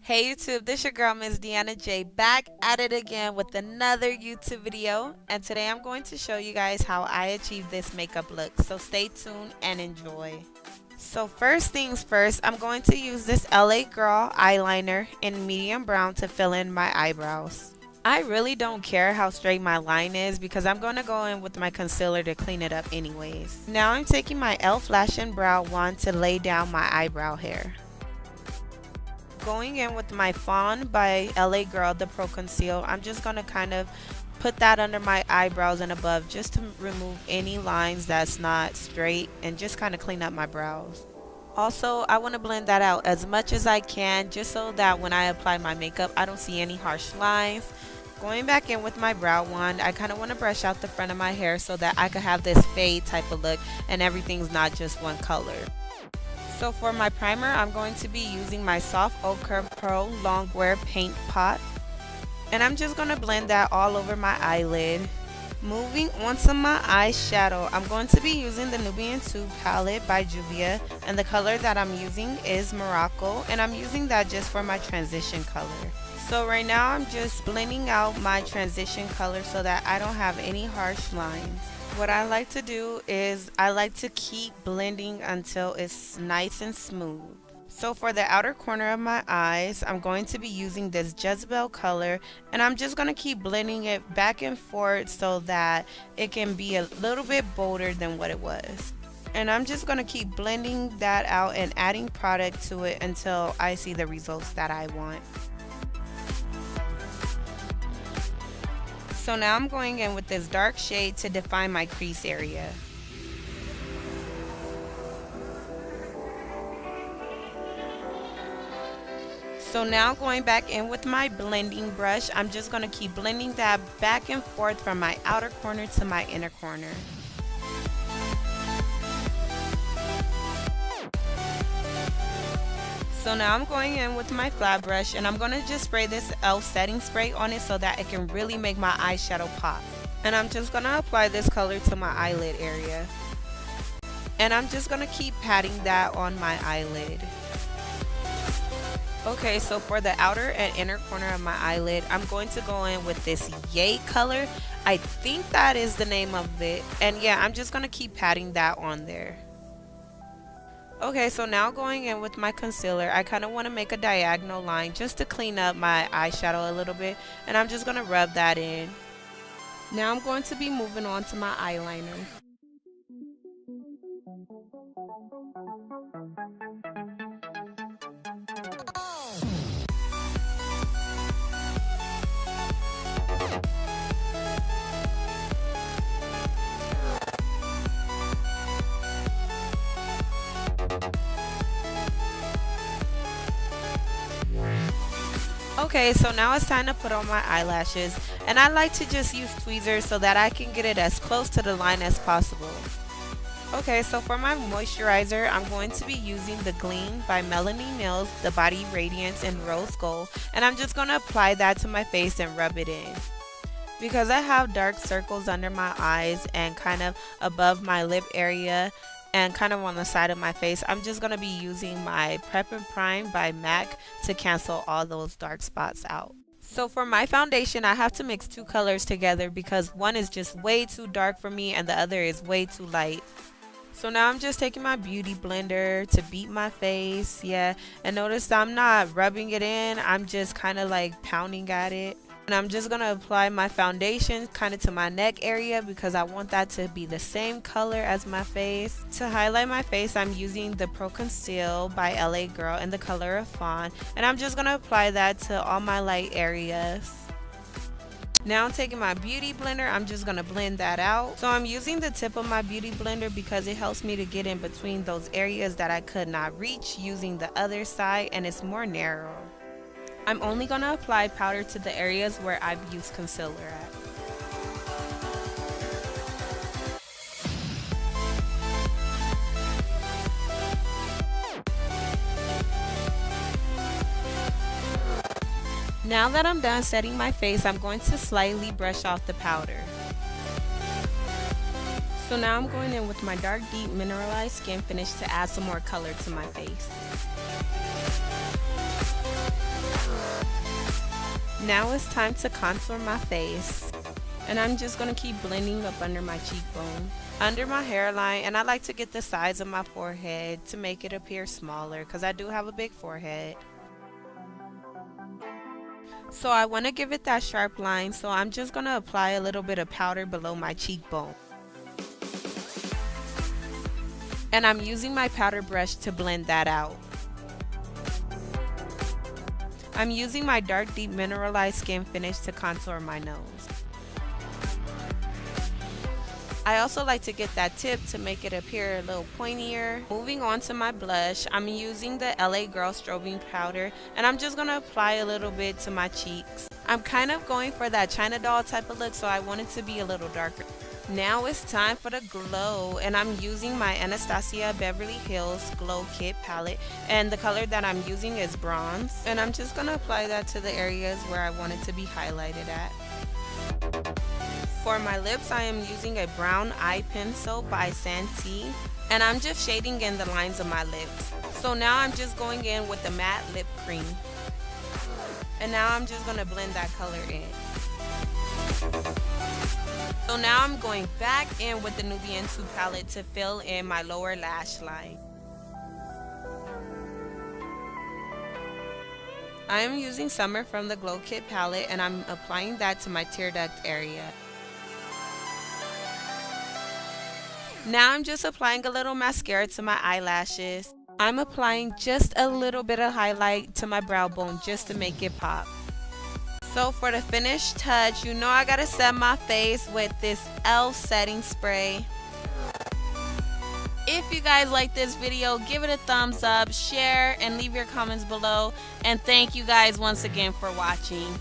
Hey YouTube, this your girl Miss Deanna J back at it again with another YouTube video, and today I'm going to show you guys how I achieve this makeup look, so stay tuned and enjoy. So first things first, I'm going to use this LA Girl eyeliner in medium brown to fill in my eyebrows. I really don't care how straight my line is because I'm going to go in with my concealer to clean it up anyways. Now I'm taking my e.l.f. Lash and Brow wand to lay down my eyebrow hair. Going in with my Fawn by LA Girl, the Pro Conceal, I'm just going to kind of put that under my eyebrows and above just to remove any lines that's not straight and just kind of clean up my brows. Also, I want to blend that out as much as I can just so that when I apply my makeup, I don't see any harsh lines. Going back in with my brow wand, I kind of want to brush out the front of my hair so that I could have this fade type of look and everything's not just one color. So for my primer, I'm going to be using my Soft Ochre Pro Longwear Paint Pot. And I'm just going to blend that all over my eyelid. Moving on to my eyeshadow, I'm going to be using the Nubian 2 palette by Juvia. And the color that I'm using is Morocco. And I'm using that just for my transition color. So right now I'm just blending out my transition color so that I don't have any harsh lines. What I like to do is I like to keep blending until it's nice and smooth. So for the outer corner of my eyes, I'm going to be using this Jezebel color, and I'm just going to keep blending it back and forth so that it can be a little bit bolder than what it was. And I'm just going to keep blending that out and adding product to it until I see the results that I want. So now I'm going in with this dark shade to define my crease area. So now going back in with my blending brush, I'm just going to keep blending that back and forth from my outer corner to my inner corner. So now I'm going in with my flat brush and I'm going to just spray this e.l.f. setting spray on it so that it can really make my eyeshadow pop. And I'm just going to apply this color to my eyelid area. And I'm just going to keep patting that on my eyelid. Okay, so for the outer and inner corner of my eyelid, I'm going to go in with this Yay color. I think that is the name of it. And yeah, I'm just going to keep patting that on there. Okay, so now going in with my concealer, I kind of want to make a diagonal line just to clean up my eyeshadow a little bit, and I'm just going to rub that in. Now I'm going to be moving on to my eyeliner. Okay, so now it's time to put on my eyelashes, and I like to just use tweezers so that I can get it as close to the line as possible. Okay, so for my moisturizer, I'm going to be using the Gleam by Melanie Nails, the Body Radiance in Rose Gold, and I'm just going to apply that to my face and rub it in. Because I have dark circles under my eyes and kind of above my lip area, and kind of on the side of my face, I'm just going to be using my prep+prime by MAC to cancel all those dark spots out. So for my foundation, I have to mix two colors together because one is just way too dark for me and the other is way too light. So now I'm just taking my beauty blender to beat my face, yeah, and notice I'm not rubbing it in, I'm just kind of like pounding at it. And I'm just going to apply my foundation kind of to my neck area because I want that to be the same color as my face. To highlight my face, I'm using the Pro Conceal by LA Girl in the color of Fawn. And I'm just going to apply that to all my light areas. Now I'm taking my beauty blender, I'm just going to blend that out. So I'm using the tip of my beauty blender because it helps me to get in between those areas that I could not reach using the other side, and it's more narrow. I'm only going to apply powder to the areas where I've used concealer at. Now that I'm done setting my face, I'm going to slightly brush off the powder. So now I'm going in with my dark deep mineralized skin finish to add some more color to my face. Now it's time to contour my face. And I'm just going to keep blending up under my cheekbone, under my hairline, and I like to get the size of my forehead to make it appear smaller because I do have a big forehead. So I want to give it that sharp line, so I'm just going to apply a little bit of powder below my cheekbone. And I'm using my powder brush to blend that out. I'm using my dark deep mineralized skin finish to contour my nose. I also like to get that tip to make it appear a little pointier. Moving on to my blush, I'm using the LA Girl strobing powder, and I'm just going to apply a little bit to my cheeks. I'm kind of going for that China doll type of look, so I want it to be a little darker. Now it's time for the glow, and I'm using my Anatasia Beverly Hills Glow Kit palette, and the color that I'm using is bronze, and I'm just going to apply that to the areas where I want it to be highlighted at. For my lips, I am using a brown eye pencil by Santee, and I'm just shading in the lines of my lips. So now I'm just going in with the matte lip cream, and now I'm just going to blend that color in. So now I'm going back in with the Nubian 2 palette to fill in my lower lash line. I am using Summer from the Glow Kit palette, and I'm applying that to my tear duct area. Now I'm just applying a little mascara to my eyelashes. I'm applying just a little bit of highlight to my brow bone just to make it pop. So for the finished touch, you know I gotta set my face with this e.l.f. setting spray. If you guys like this video, give it a thumbs up, share, and leave your comments below. And thank you guys once again for watching.